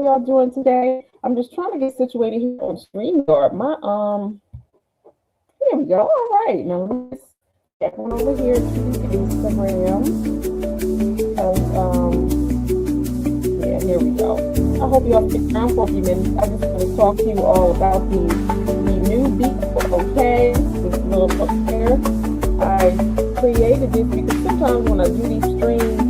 are y'all doing today? I'm just trying to get situated here on StreamYard. Here we go. All right, now let's get one over here to Instagram. Yeah, here we go. I hope y'all stick around for a few minutes. I just want to talk to you all about the new beat. Okay, this little book here. I created this because sometimes when I do these streams,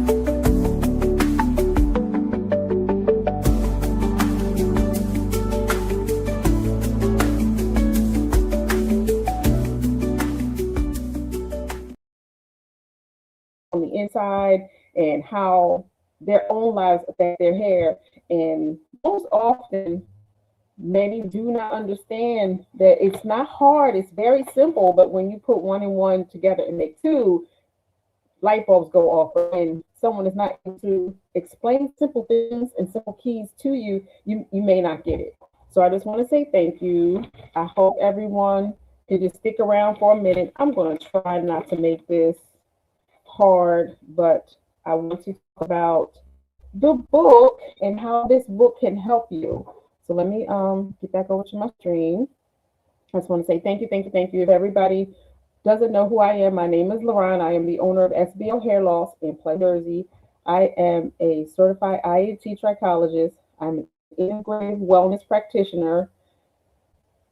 on the inside and how their own lives affect their hair. And most often, many do not understand that it's not hard, it's very simple. But when you put one and one together and make two, light bulbs go off. And someone is not able to explain simple things and simple keys to you, you may not get it. So I just want to say thank you. I hope everyone can just stick around for a minute. I'm going to try not to make this hard, but I want to talk about the book and how this book can help you. So let me get back over to my stream. I just want to say thank you, thank you, thank you. If everybody doesn't know who I am, my name is Lauren. I am the owner of SBO Hair Loss in Pleasant, Jersey. I am a certified IAT trichologist. I'm an integrative wellness practitioner,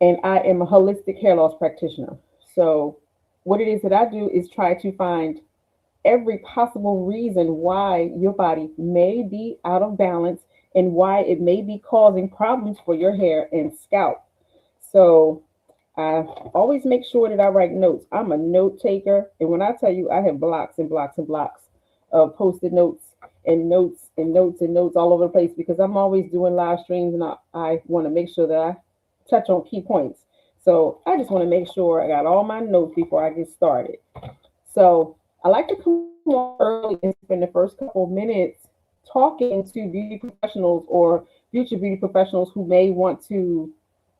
and I am a holistic hair loss practitioner. So what it is that I do is try to find every possible reason why your body may be out of balance and why it may be causing problems for your hair and scalp. So I always make sure that I write notes. I'm a note taker. And when I tell you I have blocks and blocks and blocks of post-it notes and notes and notes and notes all over the place because I'm always doing live streams and I want to make sure that I touch on key points. So I just want to make sure I got all my notes before I get started. So I like to come on early and spend the first couple of minutes talking to beauty professionals or future beauty professionals who may want to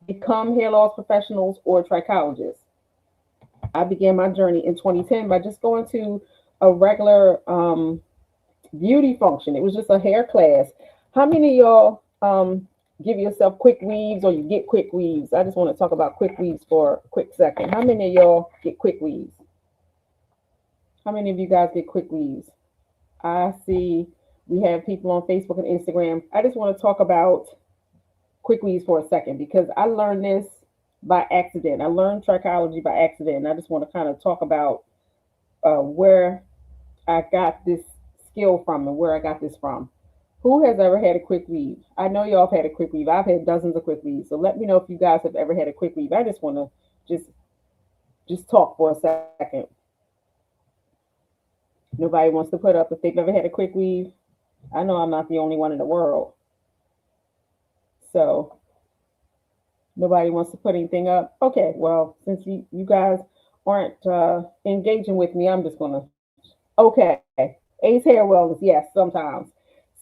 become hair loss professionals or trichologists. I began my journey in 2010 by just going to a regular beauty function. It was just a hair class. How many of y'all give yourself quick weaves or you get quick weaves? I just want to talk about quick weaves for a quick second. How many of y'all get quick weaves? How many of you guys get quick weaves? I see we have people on Facebook and Instagram. I just want to talk about quick weaves for a second because I learned this by accident. I learned trichology by accident. And I just want to kind of talk about where I got this skill from and where I got this from. Who has ever had a quick weave? I know y'all have had a quick weave. I've had dozens of quick weaves. So let me know if you guys have ever had a quick weave. I just want to just talk for a second. Nobody wants to put up if they've ever had a quick weave. I know I'm not the only one in the world. So nobody wants to put anything up. Okay, well, since you guys aren't engaging with me, I'm just going to, okay. Ace Hair Wellness, yes, sometimes.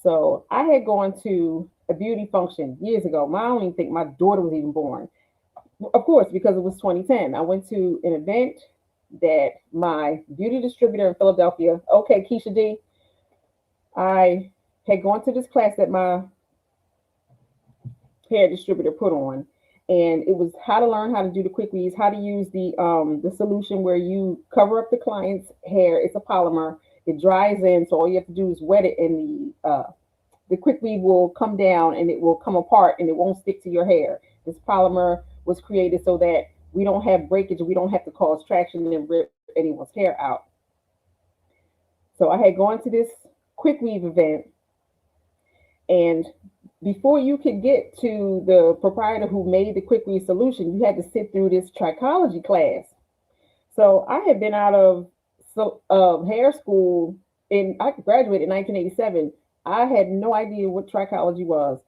So I had gone to a beauty function years ago. I don't even think my daughter was even born. Of course, because it was 2010. I went to an event that my beauty distributor in Philadelphia, okay, Keisha D, I had gone to this class that my hair distributor put on, and it was how to learn how to do the quick weaves, how to use the solution where you cover up the client's hair. It's a polymer. It dries in, so all you have to do is wet it, and the quick weave will come down and it will come apart and it won't stick to your hair. This polymer was created so that we don't have breakage, we don't have to cause traction and rip anyone's hair out. So I had gone to this quick weave event, and before you could get to the proprietor who made the quick weave solution, you had to sit through this trichology class. So I had been out of hair school, and I graduated in 1987. I had no idea what trichology was,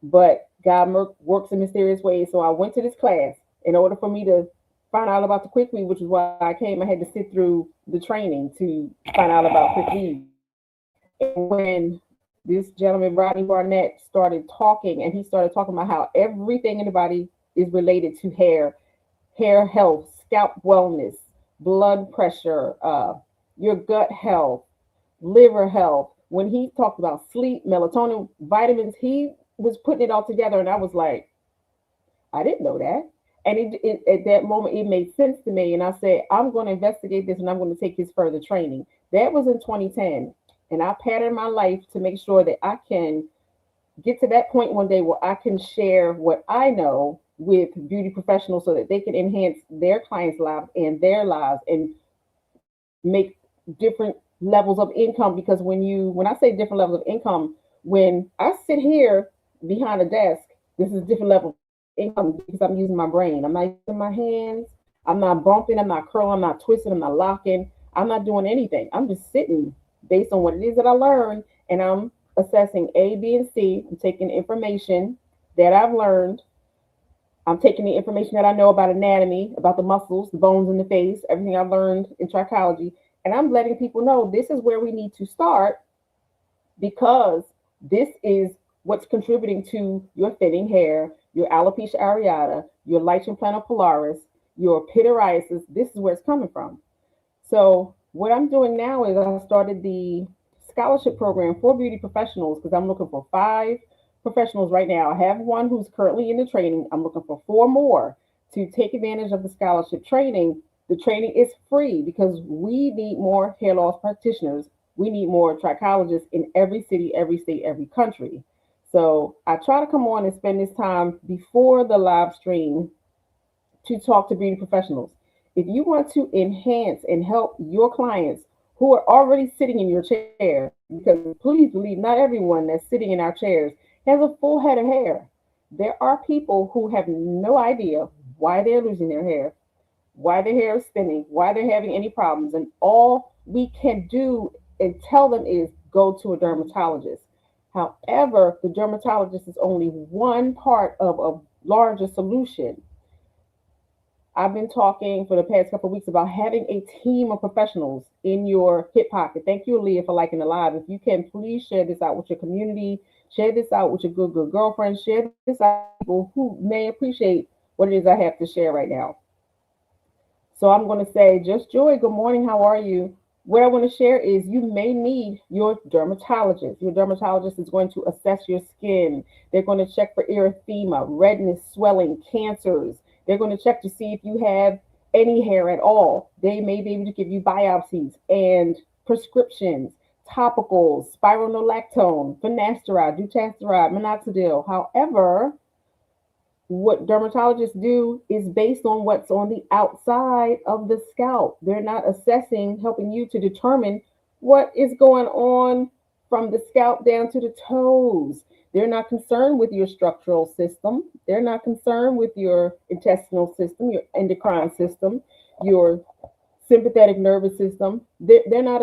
but God works in mysterious ways. So I went to this class. In order for me to find out about the quick weave, which is why I came, I had to sit through the training to find out about quick weave. And when this gentleman, Rodney Barnett, started talking, and he started talking about how everything in the body is related to hair health, scalp wellness, blood pressure, your gut health, liver health. When he talked about sleep, melatonin, vitamins, he was putting it all together, and I was like, I didn't know that. And at that moment, it made sense to me. And I said, I'm going to investigate this and I'm going to take his further training. That was in 2010. And I patterned my life to make sure that I can get to that point one day where I can share what I know with beauty professionals so that they can enhance their clients' lives and their lives and make different levels of income. Because when I say different levels of income, when I sit here behind a desk, this is a different level of income because I'm using my brain. I'm not using my hands. I'm not bumping. I'm not curling. I'm not twisting. I'm not locking. I'm not doing anything. I'm just sitting based on what it is that I learned, and I'm assessing A, B, and C. I'm taking information that I've learned. I'm taking the information that I know about anatomy, about the muscles, the bones in the face, everything I've learned in trichology, and I'm letting people know this is where we need to start because this is what's contributing to your thinning hair, your alopecia areata, your lichen planopilaris, your pityriasis. This is where it's coming from. So what I'm doing now is I started the scholarship program for beauty professionals because I'm looking for 5 professionals right now. I have one who's currently in the training. I'm looking for 4 more to take advantage of the scholarship training. The training is free because we need more hair loss practitioners. We need more trichologists in every city, every state, every country. So I try to come on and spend this time before the live stream to talk to beauty professionals. If you want to enhance and help your clients who are already sitting in your chair, because please believe not everyone that's sitting in our chairs has a full head of hair. There are people who have no idea why they're losing their hair, why their hair is thinning, why they're having any problems. And all we can do and tell them is go to a dermatologist. However, the dermatologist is only one part of a larger solution. I've been talking for the past couple of weeks about having a team of professionals in your hip pocket. Thank you, Aaliyah, for liking the live. If you can, please share this out with your community, share this out with your good girlfriends, share this out with people who may appreciate what it is I have to share right now. So I'm going to say, Just Joy, good morning. How are you? What I want to share is you may need your dermatologist. Your dermatologist is going to assess your skin. They're going to check for erythema, redness, swelling, cancers. They're going to check to see if you have any hair at all. They may be able to give you biopsies and prescriptions, topicals, spironolactone, finasteride, dutasteride, minoxidil. However, what dermatologists do is based on what's on the outside of the scalp. They're not assessing, helping you to determine what is going on from the scalp down to the toes. They're not concerned with your structural system. They're not concerned with your intestinal system, your endocrine system, your sympathetic nervous system. They're not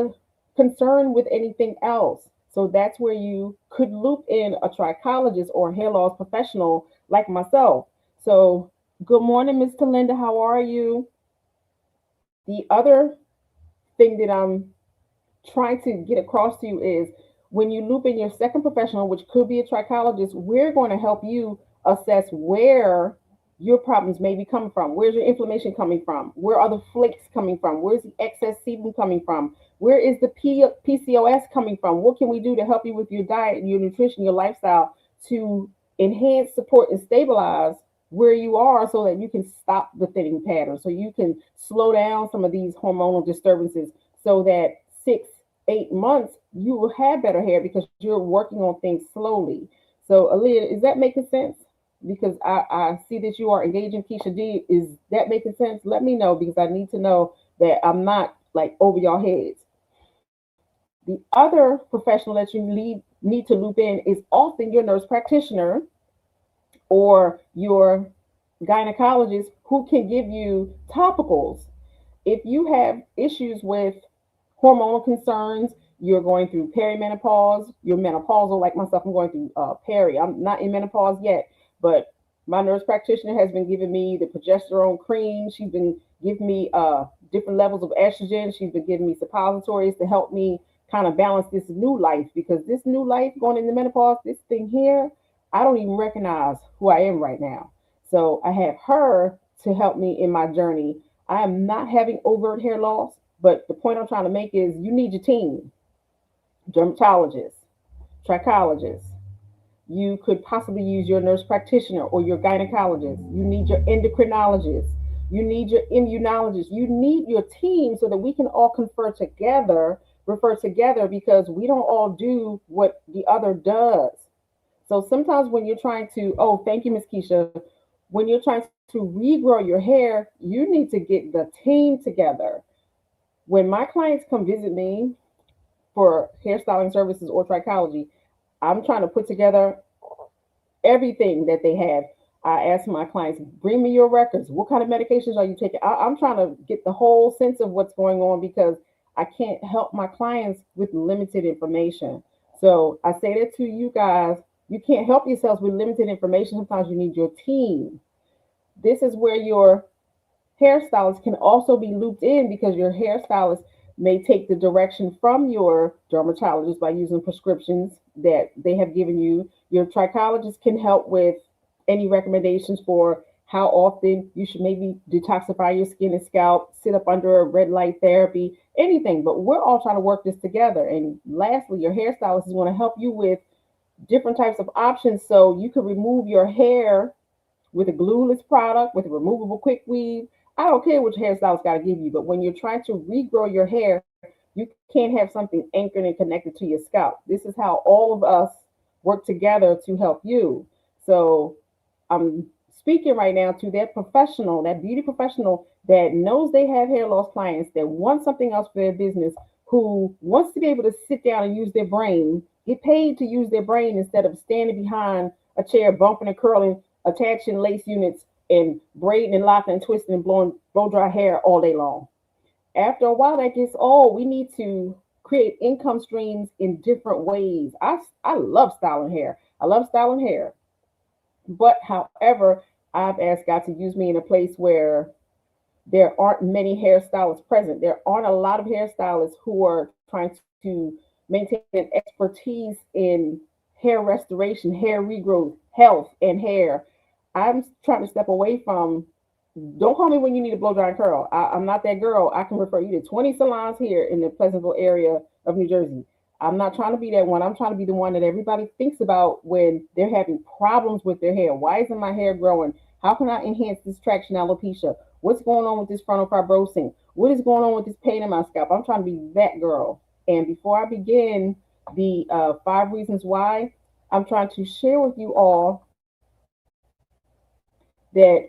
concerned with anything else. So that's where you could loop in a trichologist or a hair loss professional like myself. So, good morning, Ms. Linda. How are you? The other thing that I'm trying to get across to you is when you loop in your second professional, which could be a trichologist, we're going to help you assess where your problems may be coming from. Where's your inflammation coming from? Where are the flakes coming from? Where's the excess sebum coming from? Where is the PCOS coming from? What can we do to help you with your diet, your nutrition, your lifestyle to enhance, support, and stabilize where you are so that you can stop the thinning pattern, so you can slow down some of these hormonal disturbances so that 6, 8 months you will have better hair because you're working on things slowly. So, Aaliyah, is that making sense? Because I see that you are engaging. Keisha D, is that making sense? Let me know because I need to know that I'm not like over your heads. The other professional that you need to loop in is often your nurse practitioner or your gynecologist who can give you topicals. If you have issues with hormonal concerns, you're going through perimenopause, you're menopausal, like myself, I'm going through peri. I'm not in menopause yet, but my nurse practitioner has been giving me the progesterone cream. She's been giving me different levels of estrogen. She's been giving me suppositories to help me kind of balance this new life because this new life going into menopause, this thing here, I don't even recognize who I am right now. So I have her to help me in my journey. I am not having overt hair loss, but the point I'm trying to make is you need your team, dermatologists, trichologists, You could possibly use your nurse practitioner or your gynecologist. You need your endocrinologist. You need your immunologist. You need your team so that we can all refer together, because we don't all do what the other does. So sometimes when you're trying to, oh, thank you, Miss Keisha, when you're trying to regrow your hair, you need to get the team together. When my clients come visit me for hairstyling services or trichology, I'm trying to put together everything that they have. I ask my clients, bring me your records. What kind of medications are you taking? I'm trying to get the whole sense of what's going on, because I can't help my clients with limited information. So I say that to you guys, you can't help yourselves with limited information. Sometimes you need your team. This is where your hairstylist can also be looped in, because your hairstylist may take the direction from your dermatologist by using prescriptions that they have given you. Your trichologist can help with any recommendations for how often you should maybe detoxify your skin and scalp, sit up under a red light therapy, anything. But we're all trying to work this together. And lastly, your hairstylist is going to help you with different types of options so you can remove your hair with a glueless product, with a removable quick weave. I don't care which hairstyle's got to give you, but when you're trying to regrow your hair, you can't have something anchored and connected to your scalp. This is how all of us work together to help you. So I'm speaking right now to that professional, that beauty professional that knows they have hair loss clients, that want something else for their business, who wants to be able to sit down and use their brain, get paid to use their brain instead of standing behind a chair, bumping and curling, attaching lace units and braiding and locking and twisting and blowing blow dry hair all day long. After a while, that gets old. We need to create income streams in different ways. I love styling hair. I love styling hair. But however, I've asked God to use me in a place where there aren't many hairstylists present. There aren't a lot of hairstylists who are trying to maintain an expertise in hair restoration, hair regrowth, health, and hair. I'm trying to step away from, don't call me when you need a blow dry and curl. I'm not that girl. I can refer you to 20 salons here in the Pleasantville area of New Jersey. I'm not trying to be that one. I'm trying to be the one that everybody thinks about when they're having problems with their hair. Why isn't my hair growing? How can I enhance this traction alopecia? What's going on with this frontal fibrosing? What is going on with this pain in my scalp? I'm trying to be that girl. And before I begin the 5 reasons why, I'm trying to share with you all that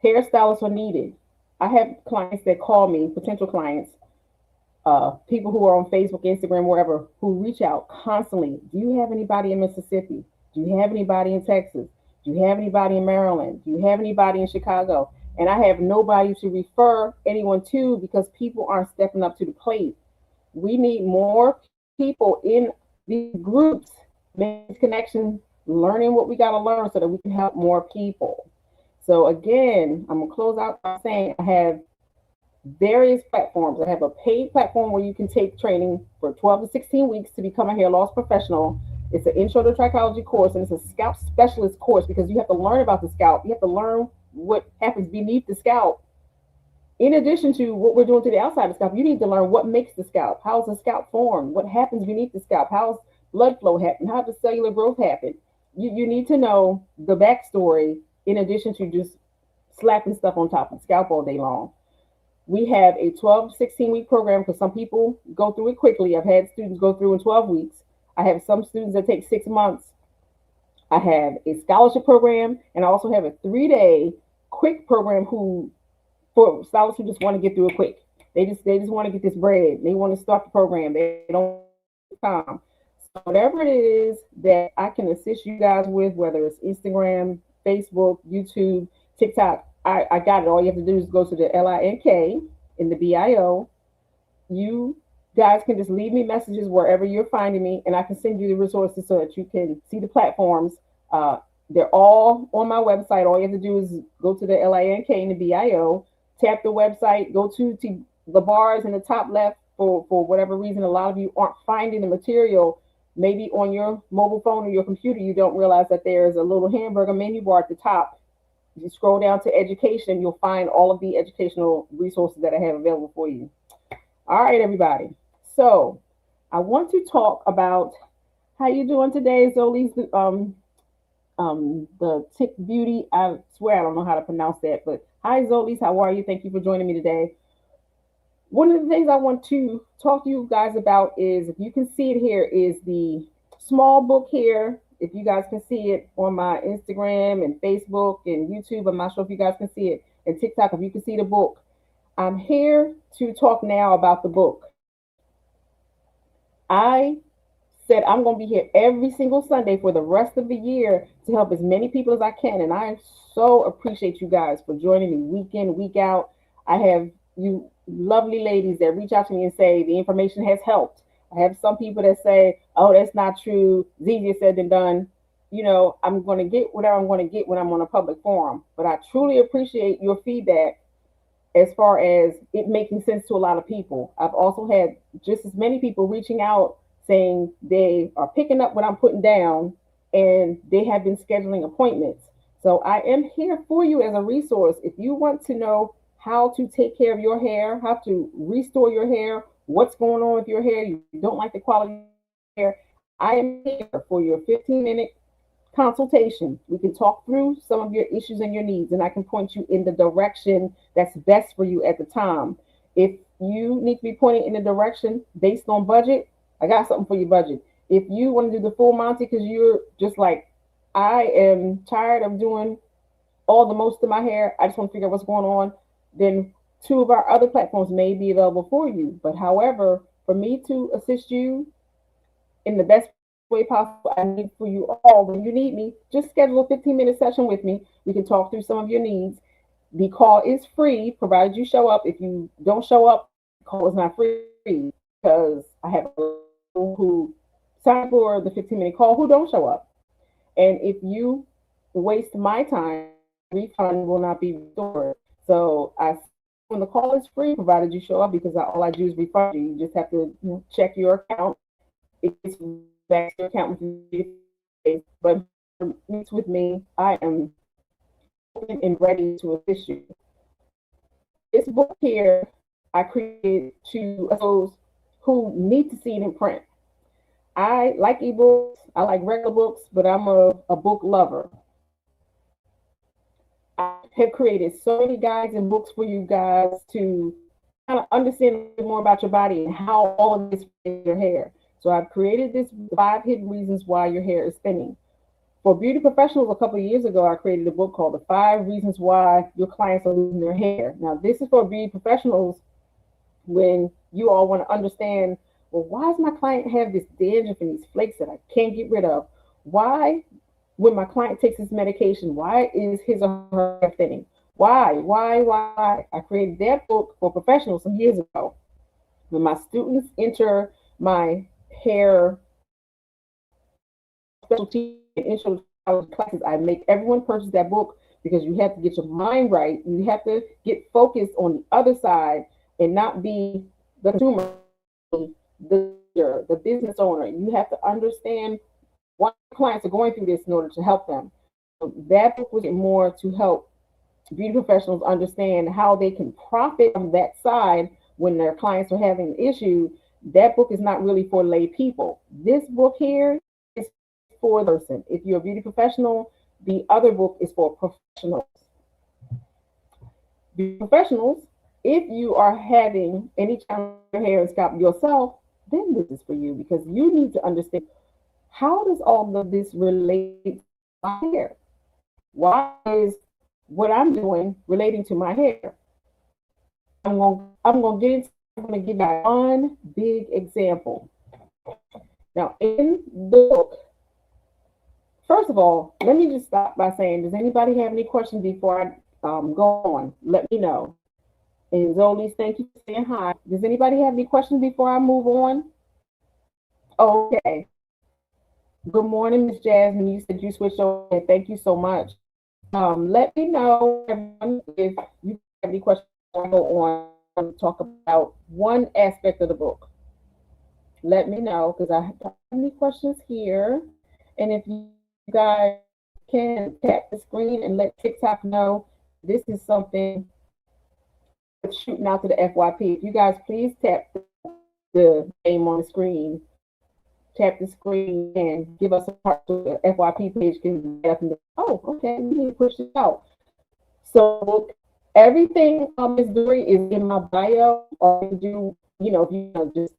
hairstylists are needed. I have clients that call me, potential clients, people who are on Facebook, Instagram, wherever, who reach out constantly. Do you have anybody in Mississippi? Do you have anybody in Texas? Do you have anybody in Maryland? Do you have anybody in Chicago? And I have nobody to refer anyone to, because people aren't stepping up to the plate. We need more people in these groups, making these connections, learning what we got to learn so that we can help more people. So again, I'm gonna close out by saying I have various platforms. I have a paid platform where you can take training for 12 to 16 weeks to become a hair loss professional. It's an intro to trichology course, and it's a scalp specialist course, because you have to learn about the scalp. You have to learn what happens beneath the scalp. In addition to what we're doing to the outside of the scalp, you need to learn what makes the scalp. How's the scalp formed? What happens beneath the scalp? How's blood flow happen? How does cellular growth happen? You need to know the backstory in addition to just slapping stuff on top of the scalp all day long. We have a 12 to 16 week program, because some people go through it quickly. I've had students go through in 12 weeks. I have some students that take 6 months. I have a scholarship program, and I also have a 3-day quick program for stylists who just want to get through it quick. They just want to get this bread. They want to start the program. They don't have time. So whatever it is that I can assist you guys with, whether it's Instagram, Facebook, YouTube, TikTok, I got it. All you have to do is go to the LINK in the BIO. You guys can just leave me messages wherever you're finding me, and I can send you the resources so that you can see the platforms. They're all on my website. All you have to do is go to the LINK in the BIO, tap the website, go to the bars in the top left. For whatever reason, a lot of you aren't finding the material. Maybe on your mobile phone or your computer, you don't realize that there's a little hamburger menu bar at the top. If you scroll down to education, you'll find all of the educational resources that I have available for you. All right, everybody. So I want to talk about how you doing today, Zolise. the Tick Beauty. I swear I don't know how to pronounce that, but hi Zolies, how are you? Thank you for joining me today. One of the things I want to talk to you guys about is, if you can see it here, is the small book here. If you guys can see it on my Instagram and Facebook and YouTube, I'm not sure if you guys can see it, and TikTok, if you can see the book. I'm here to talk now about the book. I said I'm going to be here every single Sunday for the rest of the year to help as many people as I can. And I so appreciate you guys for joining me week in, week out. I have you lovely ladies that reach out to me and say the information has helped. I have some people that say, oh, that's not true. It's easier said than done. You know, I'm going to get whatever I'm going to get when I'm on a public forum. But I truly appreciate your feedback as far as it making sense to a lot of people. I've also had just as many people reaching out saying they are picking up what I'm putting down and they have been scheduling appointments. So I am here for you as a resource. If you want to know how to take care of your hair, how to restore your hair, what's going on with your hair, you don't like the quality of your hair, I am here for your 15-minute consultation. We can talk through some of your issues and your needs, and I can point you in the direction that's best for you at the time. If you need to be pointed in the direction based on budget, I got something for your budget. If you want to do the full Monty because you're just like, I am tired of doing all the most of my hair, I just want to figure out what's going on, then two of our other platforms may be available for you. But however, for me to assist you in the best way possible, I need for you all, when you need me, just schedule a 15-minute session with me. We can talk through some of your needs. The call is free, provided you show up. If you don't show up, the call is not free, because I have people who sign for the 15-minute call who don't show up. And if you waste my time, refund will not be restored. So when the call is free, provided you show up, because all I do is refund you. You just have to check your account. It's back to your account with you. But meets with me, I am open and ready to assist you. This book here I created to those who need to see it in print. I like ebooks, I like regular books, but I'm a book lover. I have created so many guides and books for you guys to kind of understand a bit more about your body and how all of this affects your hair. So I've created this 5 hidden reasons why your hair is thinning. For beauty professionals, a couple of years ago, I created a book called The 5 Reasons Why Your Clients Are Losing Their Hair. Now, this is for beauty professionals when you all want to understand, well, why does my client have this dandruff and these flakes that I can't get rid of? Why, when my client takes his medication, why is his or her hair thinning? Why? I created that book for professionals some years ago. When my students enter my hair specialty and intro classes, I make everyone purchase that book, because you have to get your mind right. You have to get focused on the other side and not be the consumer, the business owner. You have to understand why clients are going through this in order to help them. So that book was more to help beauty professionals understand how they can profit from that side when their clients are having an issue. That book is not really for lay people. This book here is for the person. If you're a beauty professional, the other book is for professionals. Beauty professionals, if you are having any challenge with your hair and scalp yourself, then this is for you, because you need to understand, how does all of this relate to my hair? Why is what I'm doing relating to my hair? I'm gonna get into, I'm gonna give you one big example. Now, in the book, first of all, let me just stop by saying, does anybody have any questions before I go on? Let me know. And Zolies, thank you for saying hi. Does anybody have any questions before I move on? Okay. Good morning, Miss Jasmine. You said you switched over. Thank you so much. Let me know, everyone, if you have any questions before I go on and talk about one aspect of the book. Let me know, because I have any questions here. And if you guys can tap the screen and let TikTok know this is something that's shooting out to the FYP. If you guys please tap the name on the screen tap the screen and give us a part to the FYP page. Can get up and go, oh, okay, we need to push this out. So everything Ms. Dory is in my bio, or you do, if just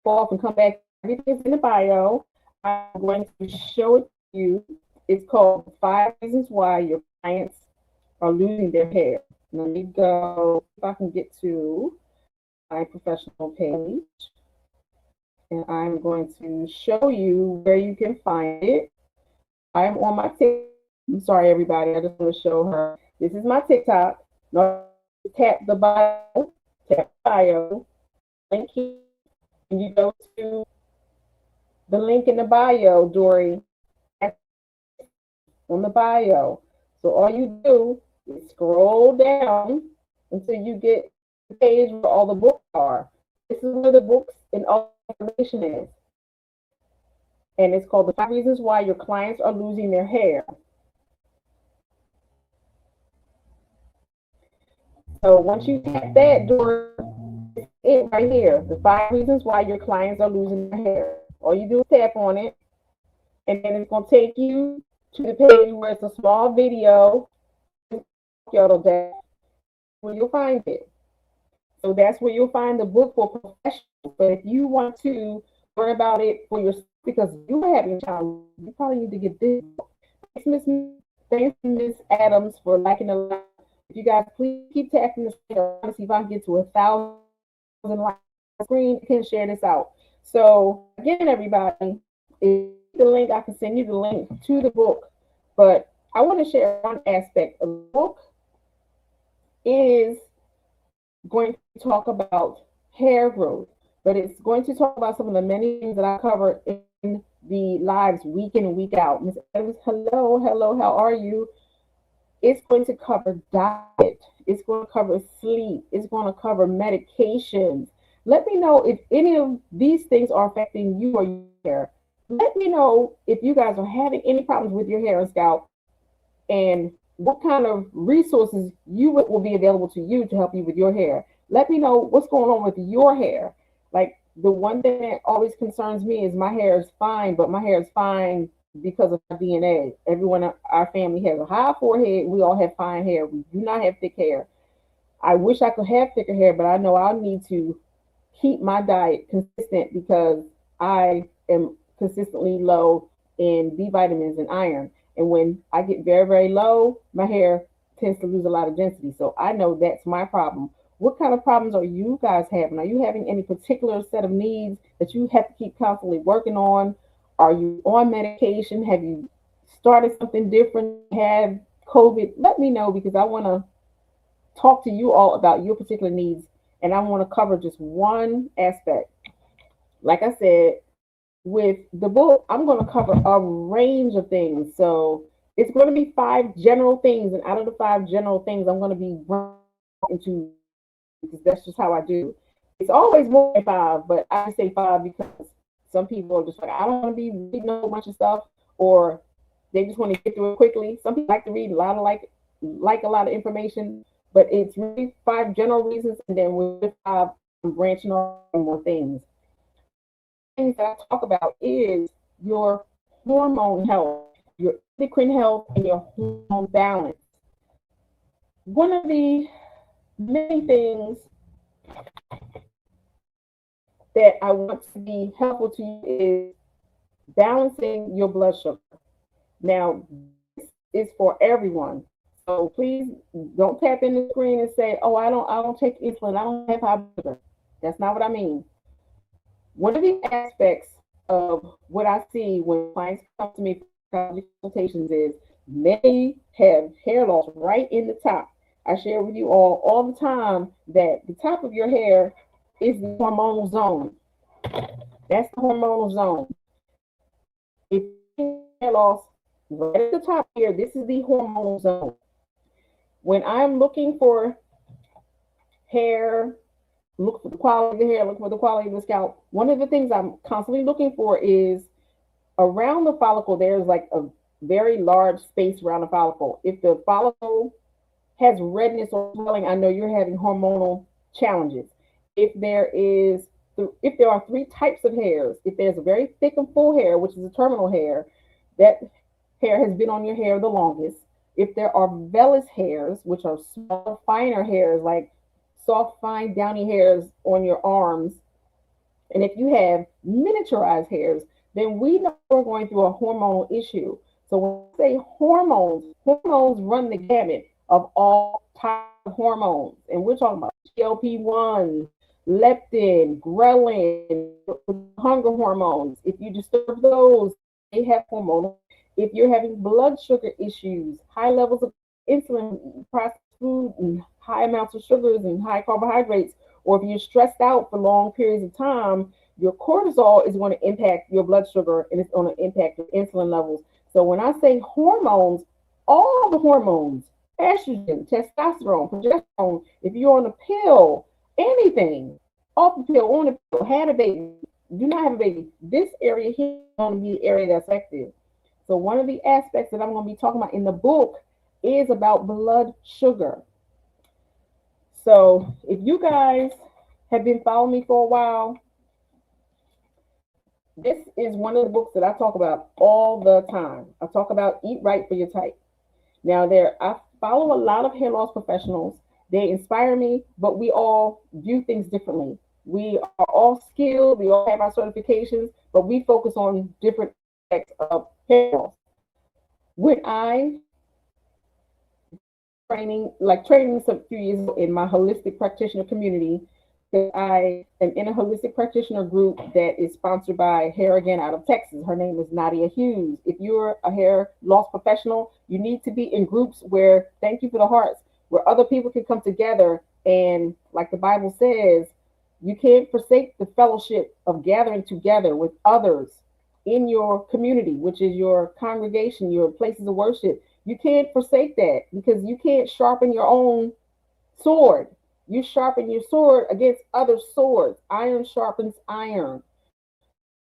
fall off and come back, everything is in the bio. I'm going to show it to you. It's called 5 Reasons Why Your Clients Are Losing Their Hair. Let me go, if I can get to my professional page. And I'm going to show you where you can find it. I'm on my TikTok. I'm sorry, everybody. I just want to show her. This is my TikTok. No, tap the bio, link here, and you go to the link in the bio, Dory, on the bio. So all you do is scroll down until you get the page where all the books are. This is where the books and all the information is. And it's called the 5 Reasons Why Your Clients Are Losing Their Hair. So once you tap that, Dory, it right here, the 5 reasons why your clients are losing their hair. All you do is tap on it, and then it's going to take you to the page where it's a small video where you'll find it. So that's where you'll find the book for professionals. But if you want to learn about it for yourself, because you are having a child, you probably need to get this book. Thanks, Miss Adams, for liking the live. If you guys please keep tapping the screen, I want to see if I can get to 1,000 likes on the screen. You can share this out. So again, everybody, if the link, I can send you the link to the book. But I want to share one aspect of the book. Is going to talk about hair growth, but it's going to talk about some of the many things that I cover in the lives week in and week out. Ms. Adams, hello, how are you? It's going to cover diet. It's going to cover sleep. It's going to cover medications. Let me know if any of these things are affecting you or your hair. Let me know if you guys are having any problems with your hair and scalp, and what kind of resources you will be available to you to help you with your hair. Let me know what's going on with your hair. Like, the one thing that always concerns me is my hair is fine, but my hair is fine because of my DNA. Everyone in our family has a high forehead. We all have fine hair. We do not have thick hair. I wish I could have thicker hair, but I know I'll need to keep my diet consistent because I am consistently low in B vitamins and iron. And when I get very, very low, my hair tends to lose a lot of density. So I know that's my problem. What kind of problems are you guys having? Are you having any particular set of needs that you have to keep constantly working on? Are you on medication? Have you started something different? Have COVID? Let me know, because I want to talk to you all about your particular needs. And I want to cover just one aspect. Like I said, with the book, I'm going to cover a range of things. So it's going to be 5 general things. And out of the 5 general things, I'm going to be into, because that's just how I do. It's always more than 5, but I say 5 because some people are just like, I don't want to be reading a whole bunch of stuff, or they just want to get through it quickly. Some people like to read a lot of like a lot of information, but it's really 5 general reasons, and then with 5, I'm branching on more things. Things that I talk about is your hormone health, your endocrine health, and your hormone balance. One of the many things that I want to be helpful to you is balancing your blood sugar. Now, this is for everyone. So please don't tap in the screen and say, "Oh, I don't take insulin. I don't have high blood sugar." That's not what I mean. One of the aspects of what I see when clients come to me for consultations is many have hair loss right in the top. I share with you all the time that the top of your hair is the hormonal zone. That's the hormonal zone. If hair loss right at the top here, this is the hormonal zone. When I'm looking for hair, look for the quality of the hair, look for the quality of the scalp, one of the things I'm constantly looking for is around the follicle, there's like a very large space around the follicle. If the follicle has redness or swelling, I know you're having hormonal challenges. If there is if there are three types of hairs, if there's a very thick and full hair, which is a terminal hair, that hair has been on your hair the longest. If there are vellus hairs, which are small, finer hairs, like soft, fine, downy hairs on your arms, and if you have miniaturized hairs, then we know we're going through a hormonal issue. So when we say hormones, hormones run the gamut of all types of hormones. And we're talking about GLP-1, leptin, ghrelin, hunger hormones. If you disturb those, they have hormonal. If you're having blood sugar issues, high levels of insulin, processed food, and high amounts of sugars and high carbohydrates, or if you're stressed out for long periods of time, your cortisol is going to impact your blood sugar and it's going to impact your insulin levels. So when I say hormones, all the hormones, estrogen, testosterone, progesterone, if you're on a pill, anything, off the pill, on the pill, had a baby, do not have a baby, this area here is going to be the area that's affected. So one of the aspects that I'm going to be talking about in the book is about blood sugar. So if you guys have been following me for a while, this is one of the books that I talk about all the time. I talk about Eat Right for Your Type. Now, I follow a lot of hair loss professionals. They inspire me, but we all view things differently. We are all skilled. We all have our certifications, but we focus on different aspects of hair loss. When I training some few years ago in my holistic practitioner community, I am in a holistic practitioner group that is sponsored by Hair Again out of Texas. Her name is Nadia Hughes. If you're a hair loss professional, you need to be in groups where, thank you for the hearts, where other people can come together. And like the Bible says, you can't forsake the fellowship of gathering together with others in your community, which is your congregation, your places of worship. You can't forsake that because you can't sharpen your own sword. You sharpen your sword against other swords. Iron sharpens iron.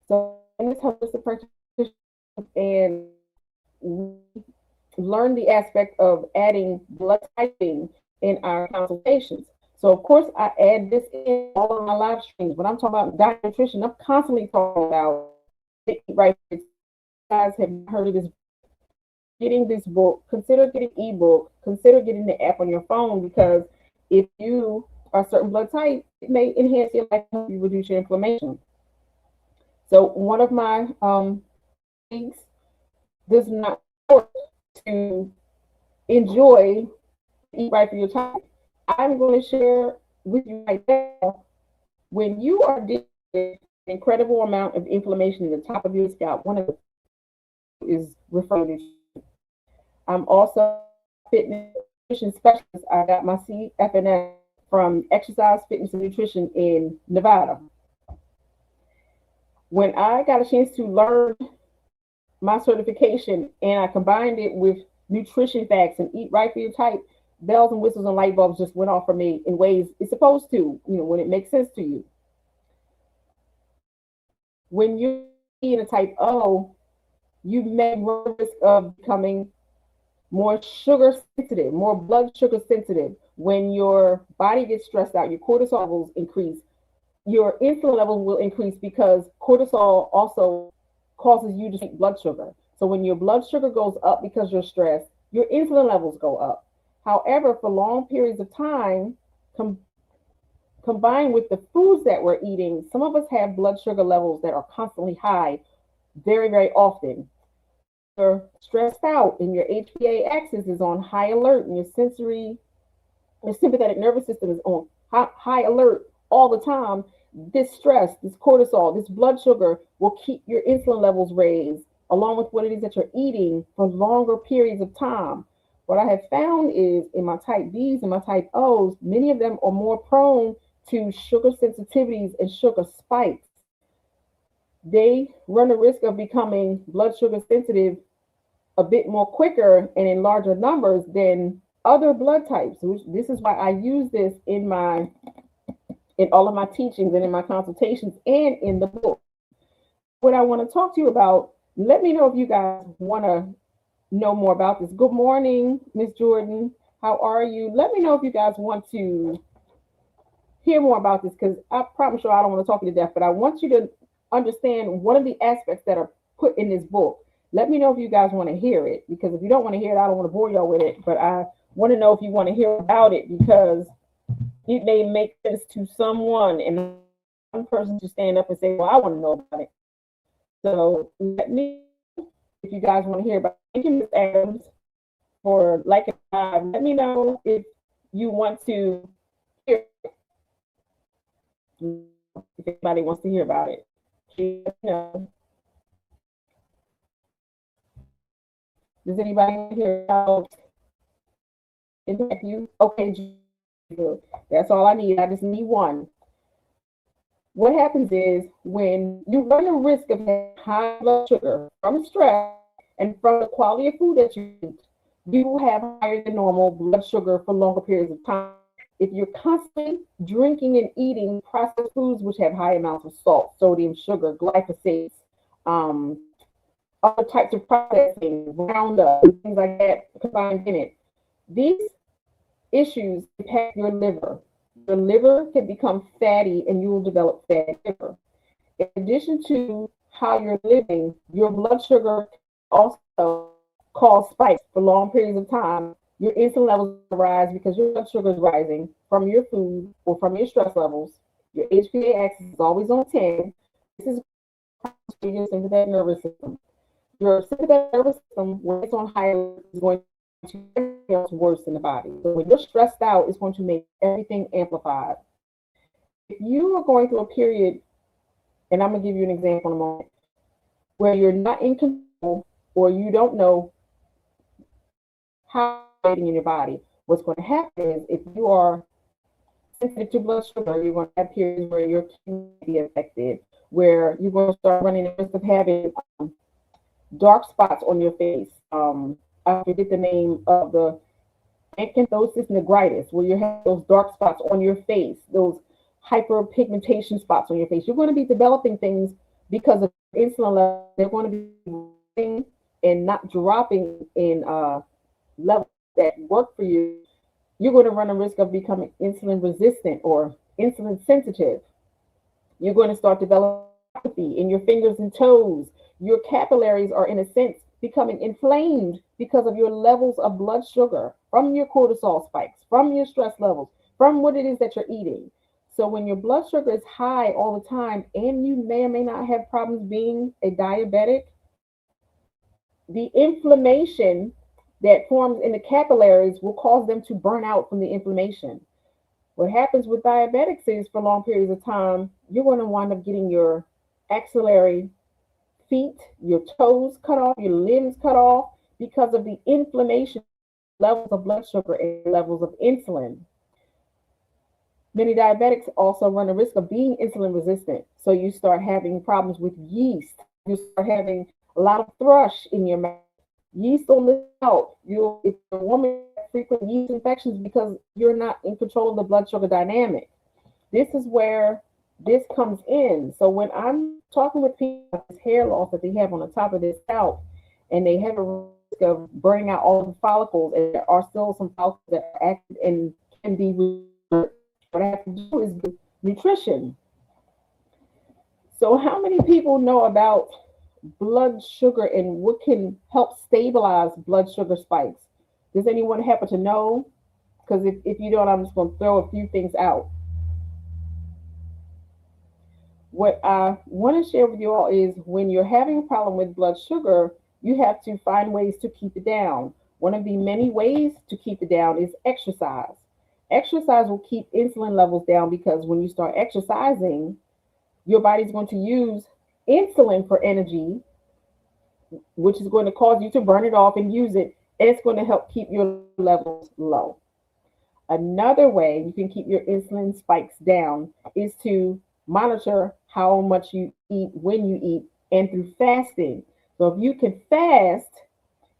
So in this holistic practice, and we learn the aspect of adding blood typing in our consultations. So of course I add this in all of my live streams. When I'm talking about diet nutrition, I'm constantly talking about right. You guys have heard of this. Getting this book, consider getting ebook, consider getting the app on your phone, because if you are a certain blood type, it may enhance your life, help you reduce your inflammation. So one of my things does not work to enjoy Eat Right for Your Type. I'm going to share with you right now, when you are dealing with an incredible amount of inflammation in the top of your scalp, one of the is referred to. I'm also a fitness nutrition specialist. I got my CFNS from Exercise, Fitness, and Nutrition in Nevada. When I got a chance to learn my certification and I combined it with nutrition facts and Eat Right for Your Type, bells and whistles and light bulbs just went off for me in ways it's supposed to, when it makes sense to you. When you're in a type O, you may run the risk of becoming more sugar sensitive, more blood sugar sensitive. When your body gets stressed out, your cortisol levels increase, your insulin levels will increase, because cortisol also causes you to take blood sugar. So when your blood sugar goes up because you're stressed, your insulin levels go up. However, for long periods of time, combined with the foods that we're eating, some of us have blood sugar levels that are constantly high very, very often. You're stressed out and your HPA axis is on high alert, and your sympathetic nervous system is on high alert all the time. This stress, this cortisol, this blood sugar will keep your insulin levels raised, along with what it is that you're eating for longer periods of time. What I have found is in my type Bs and my type Os, many of them are more prone to sugar sensitivities and sugar spikes. They run the risk of becoming blood sugar sensitive a bit more quicker and in larger numbers than other blood types. This is why I use this in all of my teachings and in my consultations and in the book. What I want to talk to you about, let me know if you guys want to know more about this. Good morning, Miss Jordan. How are you? Let me know if you guys want to hear more about this, because I promise you I don't want to talk you to death, but I want you to understand one of the aspects that are put in this book. Let me know if you guys want to hear it, because if you don't want to hear it, I don't want to bore y'all with it. But I want to know if you want to hear about it, because it may make sense to someone, and one person to stand up and say, "Well, I want to know about it." So let me, if you guys want to hear about it. Thank you, Ms. Adams, for liking the live. Let me know if you want to hear it. If anybody wants to hear about it. Please let me know. Does anybody hear about impact you? Okay, good. That's all I need. I just need one. What happens is when you run the risk of having high blood sugar from stress and from the quality of food that you eat, you will have higher than normal blood sugar for longer periods of time. If you're constantly drinking and eating processed foods which have high amounts of salt, sodium, sugar, glyphosates, other types of processing, Roundup, and things like that combined in it, these issues impact your liver. Your liver can become fatty and you will develop fatty liver. In addition to how you're living, your blood sugar also cause spikes for long periods of time. Your insulin levels rise because your blood sugar is rising from your food or from your stress levels. Your HPA axis is always on 10. This is your sympathetic nervous system. Your sympathetic nervous system, when it's on high, is going to make everything else worse in the body. So when you're stressed out, it's going to make everything amplified. If you are going through a period, and I'm going to give you an example in a moment, where you're not in control or you don't know how it's in your body, what's going to happen is if you are sensitive to blood sugar, you're going to have periods where your kidney will be affected, where you're going to start running the risk of having dark spots on your face. I forget the name of the acanthosis nigra, where you have those dark spots on your face, those hyperpigmentation spots on your face. You're going to be developing things because of insulin levels. They're going to be rising and not dropping in levels that work for you. You're going to run a risk of becoming insulin resistant or insulin sensitive. You're going to start developing apathy in your fingers and toes. Your capillaries are, in a sense, becoming inflamed because of your levels of blood sugar from your cortisol spikes, from your stress levels, from what it is that you're eating. So when your blood sugar is high all the time, and you may or may not have problems being a diabetic, the inflammation that forms in the capillaries will cause them to burn out from the inflammation. What happens with diabetics is for long periods of time, you're going to wind up getting your axillary feet, your toes cut off, your limbs cut off because of the inflammation, levels of blood sugar, and levels of insulin. Many diabetics also run the risk of being insulin resistant. So you start having problems with yeast. You start having a lot of thrush in your mouth. Yeast on the out. If you're a woman has frequent yeast infections because you're not in control of the blood sugar dynamic. This is where this comes in. So when I'm talking with people about this hair loss that they have on the top of their scalp, and they have a risk of burning out all the follicles, and there are still some follicles that are active and can be reversed, what I have to do is give nutrition. So how many people know about blood sugar and what can help stabilize blood sugar spikes? Does anyone happen to know? Because if you don't, I'm just going to throw a few things out. What I want to share with you all is when you're having a problem with blood sugar, you have to find ways to keep it down. One of the many ways to keep it down is exercise. Exercise will keep insulin levels down because when you start exercising, your body's going to use insulin for energy, which is going to cause you to burn it off and use it, and it's going to help keep your levels low. Another way you can keep your insulin spikes down is to monitor how much you eat, when you eat, and through fasting. So if you can fast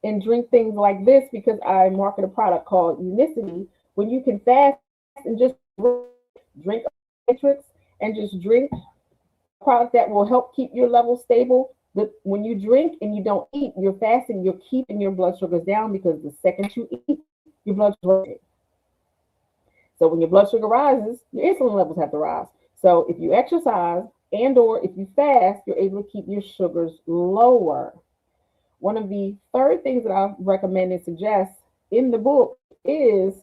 and drink things like this, because I market a product called Unicity, when you can fast and just drink a matrix and just drink a product that will help keep your levels stable. But when you drink and you don't eat, you're fasting, you're keeping your blood sugars down because the second you eat, your blood sugar. So when your blood sugar rises, your insulin levels have to rise. So if you exercise and or if you fast, you're able to keep your sugars lower. One of the third things that I recommend and suggest in the book is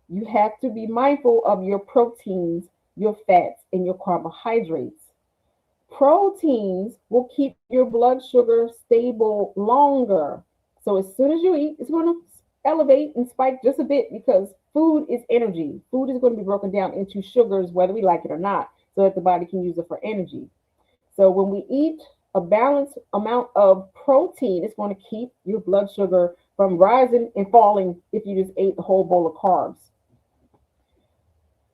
you have to be mindful of your proteins, your fats, and your carbohydrates. Proteins will keep your blood sugar stable longer. So as soon as you eat, it's going to elevate and spike just a bit because food is energy. Food is going to be broken down into sugars, whether we like it or not, so that the body can use it for energy. So when we eat a balanced amount of protein, it's going to keep your blood sugar from rising and falling if you just ate the whole bowl of carbs.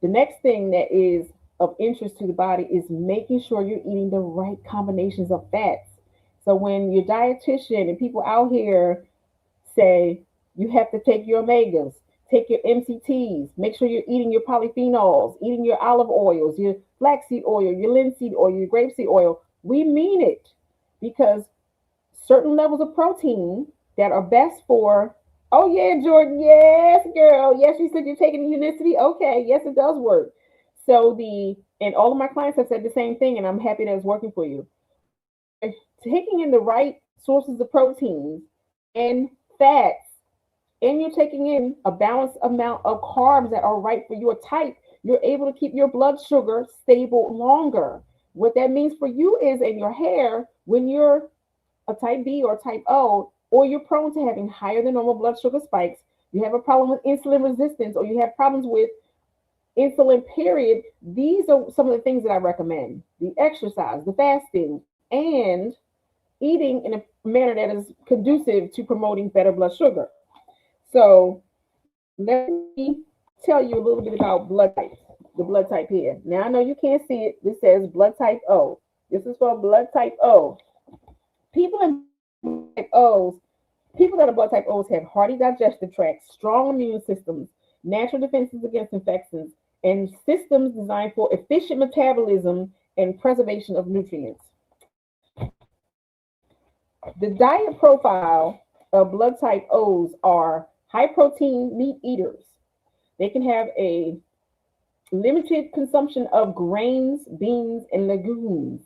The next thing that is of interest to the body is making sure you're eating the right combinations of fats. So when your dietitian and people out here say you have to take your omegas, take your MCTs, make sure you're eating your polyphenols, eating your olive oils, your flaxseed oil, your linseed oil, your grapeseed oil. We mean it because certain levels of protein that are best for, oh yeah, Jordan, yes, girl, yes, you said you're taking the unicity. Okay, yes, it does work. So and all of my clients have said the same thing, and I'm happy that it's working for you. Taking in the right sources of proteins and fats, and you're taking in a balanced amount of carbs that are right for your type, you're able to keep your blood sugar stable longer. What that means for you is in your hair, when you're a type B or type O, or you're prone to having higher than normal blood sugar spikes, you have a problem with insulin resistance, or you have problems with insulin, period, these are some of the things that I recommend. The exercise, the fasting, and eating in a manner that is conducive to promoting better blood sugar. So let me tell you a little bit about blood types. The blood type here. Now I know you can't see it. This says blood type O. This is for blood type O. People in type O's, people that are blood type O's have hardy digestive tracts, strong immune systems, natural defenses against infections, and systems designed for efficient metabolism and preservation of nutrients. The diet profile of blood type O's are high protein meat eaters. They can have a limited consumption of grains, beans, and legumes.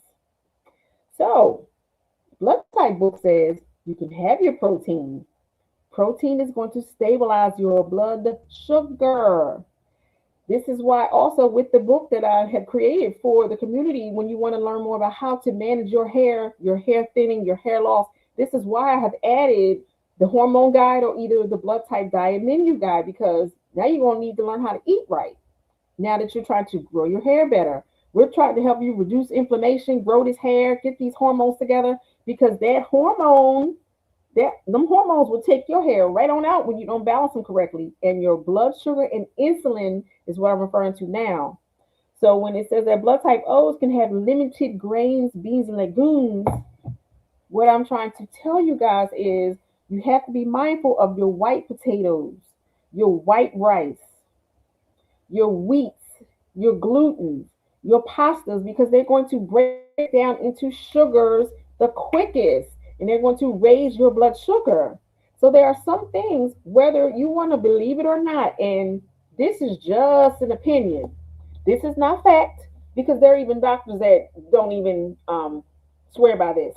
So, blood type book says you can have your protein. Protein is going to stabilize your blood sugar. This is why also with the book that I have created for the community, when you want to learn more about how to manage your hair thinning, your hair loss, this is why I have added the hormone guide or either the blood type diet menu guide, because now you're going to need to learn how to eat right. Now that you're trying to grow your hair better, we're trying to help you reduce inflammation, grow this hair, get these hormones together, because them hormones will take your hair right on out when you don't balance them correctly. And your blood sugar and insulin is what I'm referring to now. So when it says that blood type O's can have limited grains, beans, and legumes, what I'm trying to tell you guys is you have to be mindful of your white potatoes, your white rice, your wheats, your gluten, your pastas, because they're going to break down into sugars the quickest, and they're going to raise your blood sugar. So there are some things, whether you want to believe it or not, and this is just an opinion. This is not fact, because there are even doctors that don't even swear by this.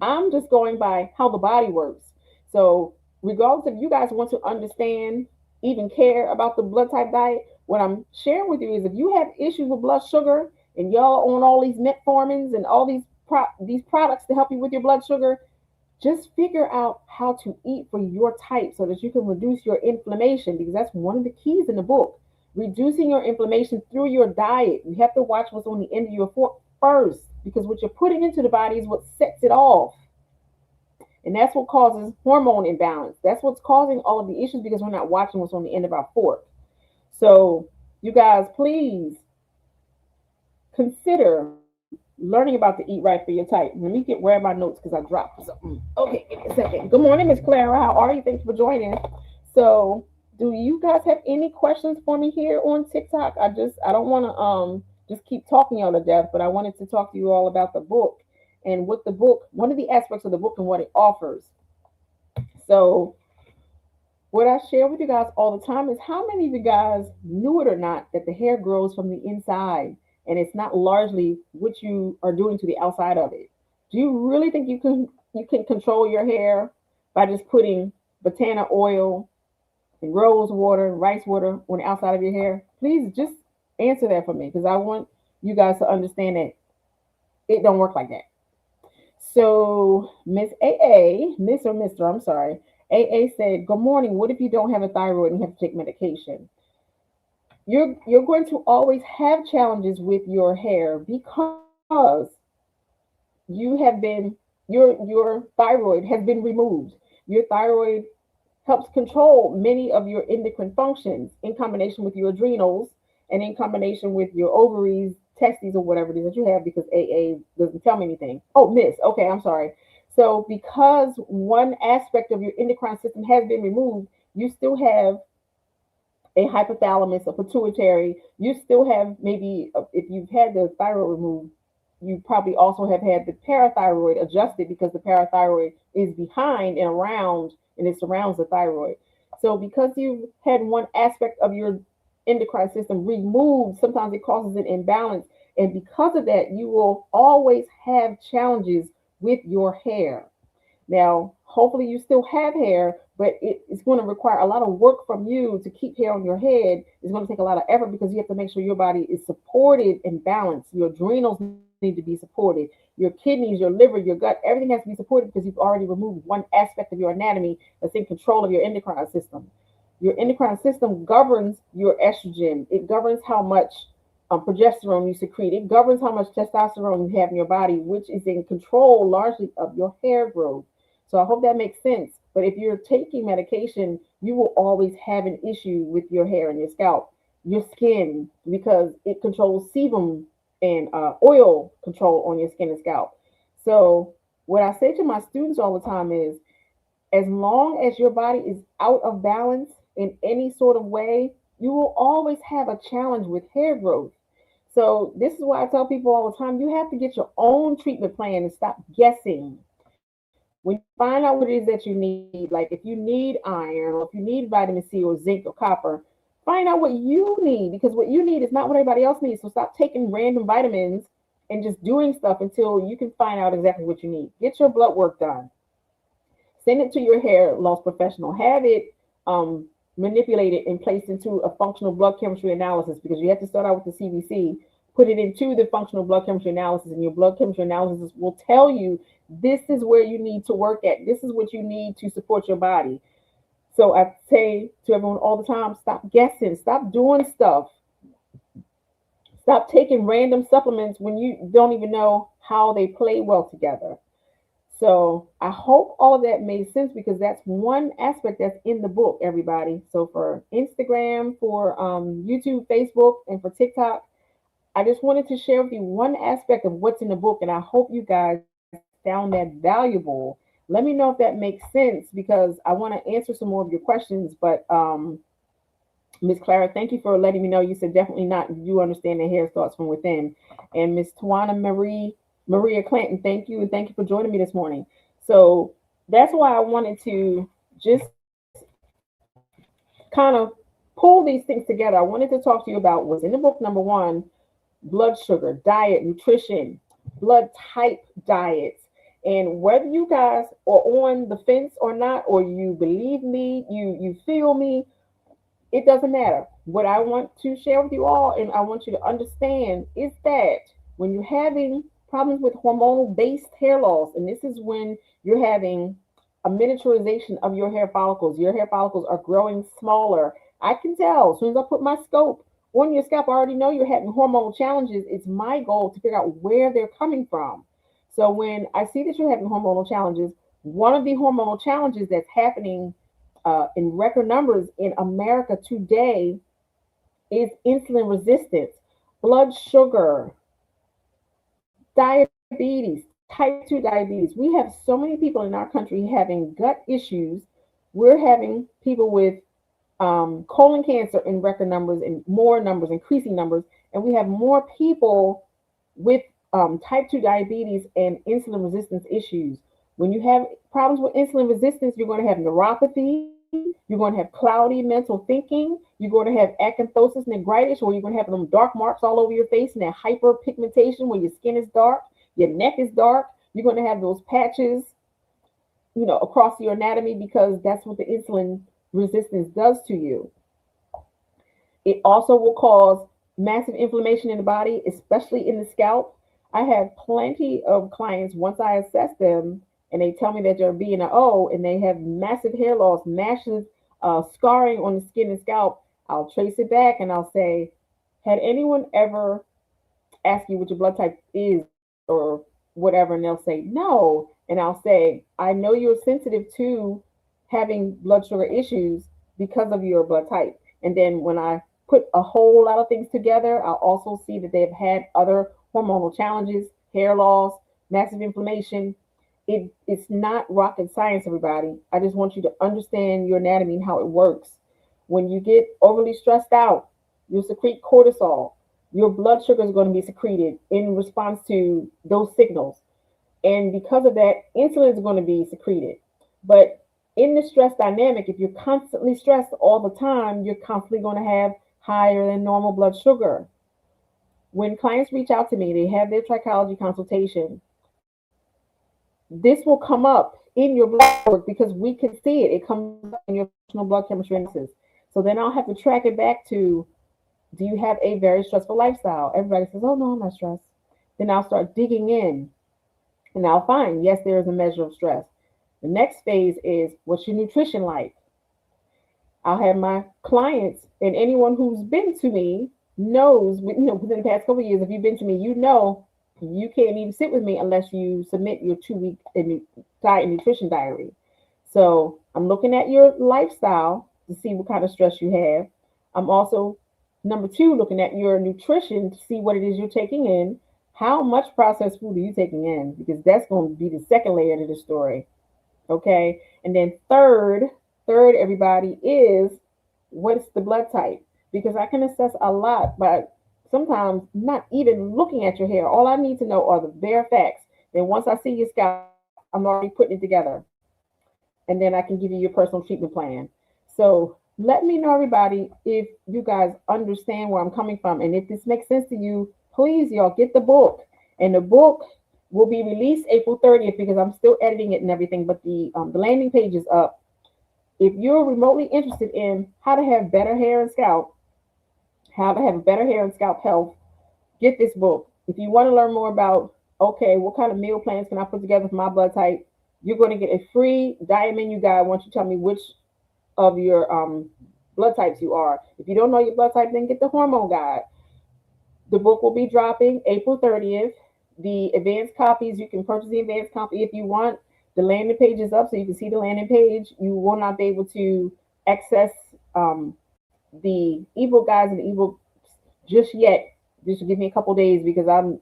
I'm just going by how the body works. So regardless if you guys want to understand, even care about the blood type diet, what I'm sharing with you is if you have issues with blood sugar and y'all on all these metformins and all these products to help you with your blood sugar, just figure out how to eat for your type so that you can reduce your inflammation, because that's one of the keys in the book. Reducing your inflammation through your diet. You have to watch what's on the end of your fork first, because what you're putting into the body is what sets it off. And that's what causes hormone imbalance. That's what's causing all of the issues, because we're not watching what's on the end of our fork. So you guys, please consider learning about the eat right for your type. Let me grab my notes because I dropped something. Okay, give me a second. Good morning, Miss Clara. How are you? Thanks for joining. So do you guys have any questions for me here on TikTok? I don't want to just keep talking y'all to death, but I wanted to talk to you all about the book and what the book, one of the aspects of the book and what it offers. So What I share with you guys all the time is how many of you guys knew it or not that the hair grows from the inside and it's not largely what you are doing to the outside of it. Do you really think you can control your hair by just putting botana oil and rose water and rice water on the outside of your hair? Please just answer that for me because I want you guys to understand that it don't work like that. So Miss AA, Miss or Mister, I'm sorry, AA said, "Good morning. What if you don't have a thyroid and you have to take medication?" You're going to always have challenges with your hair because you have been your thyroid has been removed. Your thyroid helps control many of your endocrine functions in combination with your adrenals and in combination with your ovaries, testes, or whatever it is that you have, because AA doesn't tell me anything. Oh, Miss. Okay, I'm sorry. So, because one aspect of your endocrine system has been removed, you still have a hypothalamus, a pituitary. You still have maybe, if you've had the thyroid removed, you probably also have had the parathyroid adjusted because the parathyroid is behind and around and it surrounds the thyroid. So because you've had one aspect of your endocrine system removed, sometimes it causes an imbalance. And because of that, you will always have challenges with your hair. Now, hopefully, you still have hair, but it's going to require a lot of work from you to keep hair on your head. It's going to take a lot of effort because you have to make sure your body is supported and balanced. Your adrenals need to be supported. Your kidneys, your liver, your gut, everything has to be supported because you've already removed one aspect of your anatomy that's in control of your endocrine system. Your endocrine system governs your estrogen. It governs how much progesterone you secrete. It governs how much testosterone you have in your body, which is in control largely of your hair growth. So I hope that makes sense. But if you're taking medication, you will always have an issue with your hair and your scalp, your skin, because it controls sebum and oil control on your skin and scalp. So what I say to my students all the time is, as long as your body is out of balance in any sort of way, you will always have a challenge with hair growth. So this is why I tell people all the time, you have to get your own treatment plan and stop guessing. When you find out what it is that you need, like if you need iron or if you need vitamin C or zinc or copper, find out what you need, because what you need is not what everybody else needs. So stop taking random vitamins and just doing stuff until you can find out exactly what you need. Get your blood work done. Send it to your hair loss professional. Have it manipulated and placed into a functional blood chemistry analysis, because you have to start out with the CBC, put it into the functional blood chemistry analysis, and your blood chemistry analysis will tell you this is where you need to work at. This is what you need to support your body. So I say to everyone all the time, stop guessing, stop doing stuff, stop taking random supplements when you don't even know how they play well together. So I hope all of that made sense, because that's one aspect that's in the book, everybody. So for Instagram, for YouTube, Facebook, and for TikTok, I just wanted to share with you one aspect of what's in the book, and I hope you guys found that valuable. Let me know if that makes sense, because I want to answer some more of your questions. But Miss Clara, thank you for letting me know. You said definitely not. You understand that hair starts from within. And Miss Tawana Maria Clinton, thank you, and thank you for joining me this morning. So that's why I wanted to just kind of pull these things together. I wanted to talk to you about what's in the book. Number one, blood sugar, diet, nutrition, blood type diets. And whether you guys are on the fence or not, or you believe me, you feel me, it doesn't matter. What I want to share with you all, and I want you to understand, is that when you're having problems with hormonal based hair loss, and this is when you're having a miniaturization of your hair follicles are growing smaller. I can tell as soon as I put my scope on your scalp, I already know you're having hormonal challenges. It's my goal to figure out where they're coming from. So when I see that you're having hormonal challenges, one of the hormonal challenges that's happening in record numbers in America today is insulin resistance, blood sugar, diabetes, type 2 diabetes. We have so many people in our country having gut issues. We're having people with colon cancer in record numbers, and more numbers, increasing numbers. And we have more people with type 2 diabetes and insulin resistance issues. When you have problems with insulin resistance, you're going to have neuropathy, You're going to have cloudy mental thinking. You're going to have acanthosis nigritish, where you're going to have them dark marks all over your face and that hyperpigmentation where your skin is dark, your neck is dark. You're going to have those patches, across your anatomy, because that's what the insulin resistance does to you. It also will cause massive inflammation in the body, especially in the scalp. I have plenty of clients, once I assess them and they tell me that they're B and O and they have massive hair loss, massive scarring on the skin and scalp, I'll trace it back and I'll say, had anyone ever asked you what your blood type is or whatever? And they'll say, no. And I'll say, I know you're sensitive to having blood sugar issues because of your blood type. And then when I put a whole lot of things together, I'll also see that they've had other hormonal challenges, hair loss, massive inflammation. It's not rocket science, everybody. I just want you to understand your anatomy and how it works. When you get overly stressed out, you secrete cortisol. Your blood sugar is going to be secreted in response to those signals. And because of that, insulin is going to be secreted. But in the stress dynamic, if you're constantly stressed all the time, you're constantly going to have higher than normal blood sugar. When clients reach out to me, they have their trichology consultation. This will come up in your blood work because we can see it. It comes up in your personal blood chemistry analysis. So then I'll have to track it back to, do you have a very stressful lifestyle? Everybody says, oh, no, I'm not stressed. Then I'll start digging in and I'll find, yes, there is a measure of stress. The next phase is, what's your nutrition like? I'll have my clients, and anyone who's been to me knows, within the past couple of years, if you've been to me, you can't even sit with me unless you submit your 2-week diet and nutrition diary. So I'm looking at your lifestyle to see what kind of stress you have. I'm also, number 2, looking at your nutrition to see what it is you're taking in. How much processed food are you taking in? Because that's going to be the second layer to the story. Okay. And then third, everybody, is what's the blood type? Because I can assess a lot by sometimes not even looking at your hair. All I need to know are the bare facts. Then once I see your scalp, I'm already putting it together. And then I can give you your personal treatment plan. So let me know, everybody, if you guys understand where I'm coming from. And if this makes sense to you, please, y'all, get the book. And the book will be released April 30th because I'm still editing it and everything. But the landing page is up. If you're remotely interested in how to have better hair and scalp, how to have better hair and scalp health, get this book. If you want to learn more about, okay, what kind of meal plans can I put together for my blood type, you're going to get a free diet menu guide once you tell me which of your blood types you are. If you don't know your blood type, then get the hormone guide. The book will be dropping April 30th. The advanced copies, you can purchase the advanced copy if you want. The landing page is up so you can see the landing page. You will not be able to access the ebook guides and the ebook just yet. Just give me a couple days because I'm,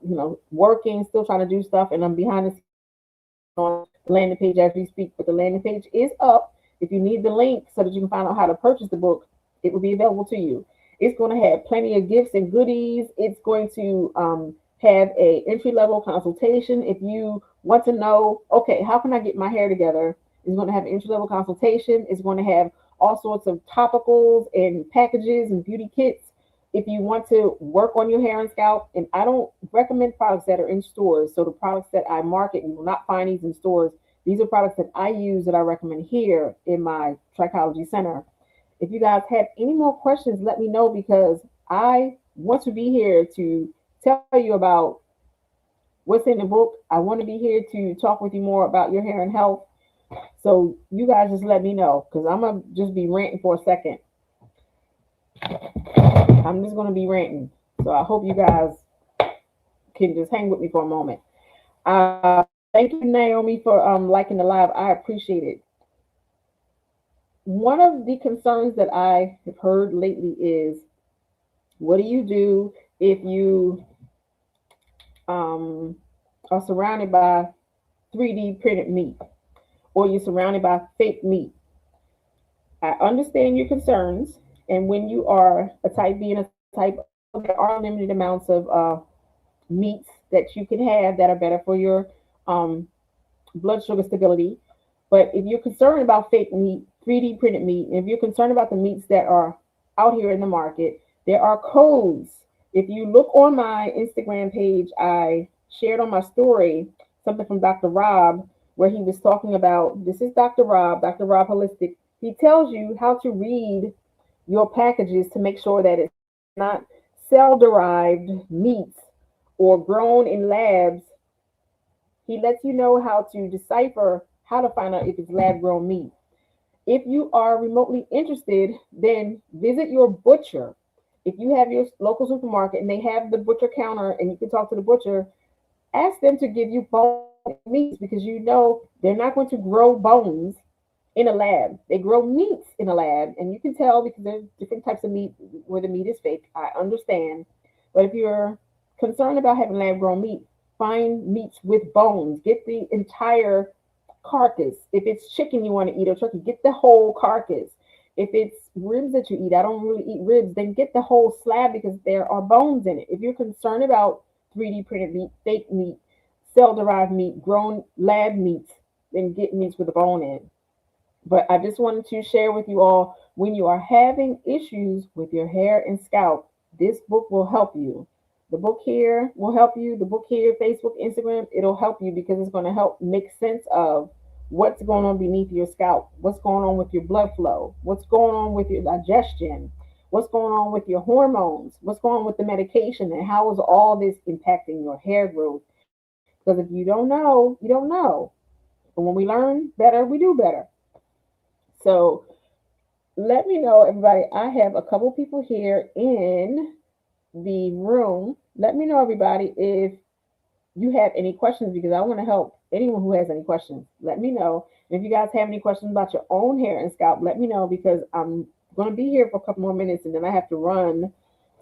working, still trying to do stuff, and I'm behind the scenes on the landing page as we speak. But the landing page is up. If you need the link so that you can find out how to purchase the book, it will be available to you. It's going to have plenty of gifts and goodies. It's going to have a entry-level consultation. If you want to know, okay, how can I get my hair together? It's going to have an entry-level consultation. It's going to have all sorts of topicals and packages and beauty kits. If you want to work on your hair and scalp, and I don't recommend products that are in stores. So the products that I market, you will not find these in stores. These are products that I use that I recommend here in my Trichology Center. If you guys have any more questions, let me know because I want to be here to tell you about what's in the book. I want to be here to talk with you more about your hair and health. So you guys just let me know because I'm going to just be ranting for a second. I'm just going to be ranting. So I hope you guys can just hang with me for a moment. Thank you, Naomi, for liking the live. I appreciate it. One of the concerns that I have heard lately is, what do you do if you are surrounded by 3D printed meat or you're surrounded by fake meat? I understand your concerns. And when you are a type B and a type O, there are limited amounts of meats that you can have that are better for your blood sugar stability. But if you're concerned about fake meat, 3D printed meat, and if you're concerned about the meats that are out here in the market, there are codes. If you look on my Instagram page, I shared on my story something from Dr. Rob where he was talking about, this is Dr. Rob Holistic. He tells you how to read your packages to make sure that it's not cell derived meats or grown in labs. He lets you know how to decipher how to find out if it's lab grown meat. If you are remotely interested, then visit your butcher. If you have your local supermarket and they have the butcher counter and you can talk to the butcher, ask them to give you bone meats because you know they're not going to grow bones in a lab. They grow meats in a lab, and you can tell because there's different types of meat where the meat is fake. I understand. But if you're concerned about having lab grown meat, find meats with bones. Get the entire carcass. If it's chicken you want to eat or turkey, get the whole carcass. If it's ribs that you eat, I don't really eat ribs, then get the whole slab because there are bones in it. If you're concerned about 3D printed meat, fake meat, cell derived meat, grown lab meats, then get meats with a bone in. But I just wanted to share with you all, when you are having issues with your hair and scalp, this book will help you. The book here will help you. The book here, Facebook, Instagram, it'll help you because it's going to help make sense of what's going on beneath your scalp, what's going on with your blood flow, what's going on with your digestion, what's going on with your hormones, what's going on with the medication, and how is all this impacting your hair growth. Because if you don't know, you don't know. But when we learn better, we do better. So let me know, everybody. I have a couple people here in the room. Let me know, everybody, if you have any questions because I want to help anyone who has any questions. Let me know. And if you guys have any questions about your own hair and scalp, let me know because I'm going to be here for a couple more minutes and then I have to run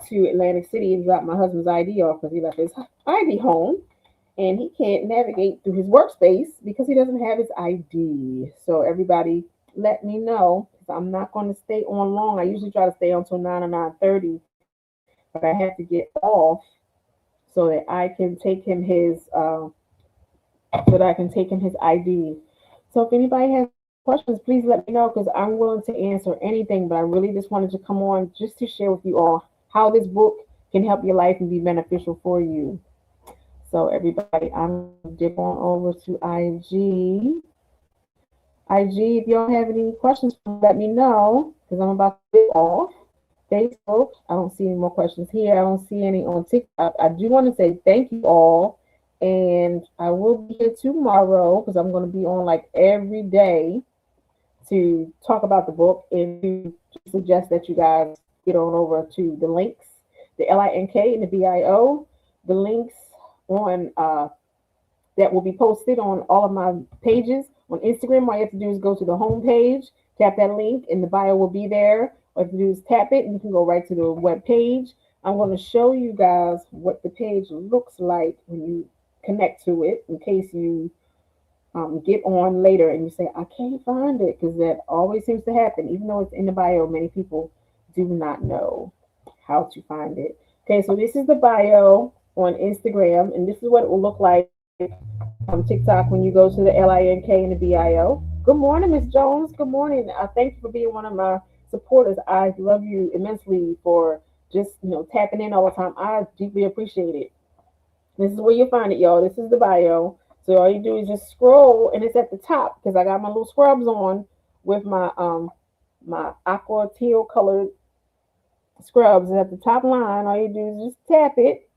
to Atlantic City and drop my husband's ID off because he left his ID home and he can't navigate through his workspace because he doesn't have his ID. So everybody, let me know because I'm not going to stay on long. I usually try to stay on until 9 or 9:30, but I have to get off so that I can take him his ID. So if anybody has questions, please let me know because I'm willing to answer anything. But I really just wanted to come on just to share with you all how this book can help your life and be beneficial for you. So everybody, I'm gonna dip on over to IG. IG, if y'all have any questions, let me know because I'm about to get off. Facebook, I don't see any more questions here. I don't see any on TikTok. I do want to say thank you all. And I will be here tomorrow because I'm going to be on like every day to talk about the book and to suggest that you guys get on over to the links, the LINK and the BIO, the links on that will be posted on all of my pages on Instagram. All you have to do is go to the home page, tap that link, and the bio will be there. All you have to do is tap it, and you can go right to the web page. I'm going to show you guys what the page looks like when you connect to it, in case you get on later and you say, I can't find it, because that always seems to happen. Even though it's in the bio, many people do not know how to find it. Okay, so this is the bio on Instagram, and this is what it will look like on TikTok when you go to the LINK and the BIO. Good morning, Miss Jones. Good morning. Thank you for being one of my supporters. I love you immensely for just tapping in all the time. I deeply appreciate it. This is where you find it, y'all. This is the bio. So all you do is just scroll, and it's at the top because I got my little scrubs on with my my aqua teal colored scrubs. And at the top line, all you do is just tap it,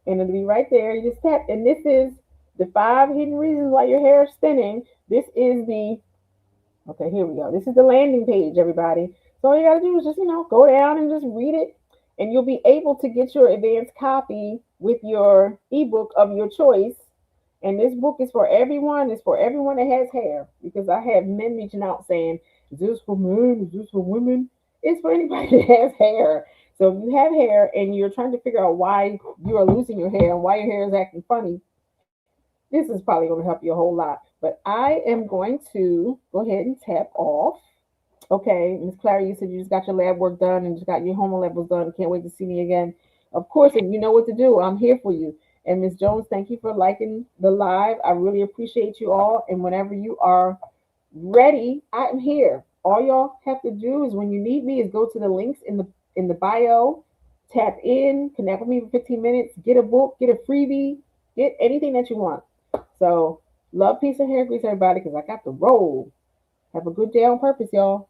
and it'll be right there. You just tap, and this is the 5 hidden reasons why your hair is thinning. This is the okay. Here we go. This is the landing page, everybody. So all you gotta do is just go down and just read it, and you'll be able to get your advanced copy with your ebook of your choice. And this book is for everyone. It's for everyone that has hair, because I have men reaching out saying, is this for men? Is this for women? It's for anybody that has hair. So if you have hair and you're trying to figure out why you are losing your hair and why your hair is acting funny, this is probably going to help you a whole lot. But I am going to go ahead and tap off. Okay, Miss Clara, you said you just got your lab work done and just got your hormone levels done. Can't wait to see me again. Of course, and you know what to do. I'm here for you. And Miss Jones, thank you for liking the live. I really appreciate you all. And whenever you are ready. I'm here. All y'all have to do is when you need me is go to the links in the bio, tap in, connect with me for 15 minutes, get a book, get a freebie, get anything that you want. So love, peace, and hair grease, everybody, because I got the roll. Have a good day on purpose, y'all.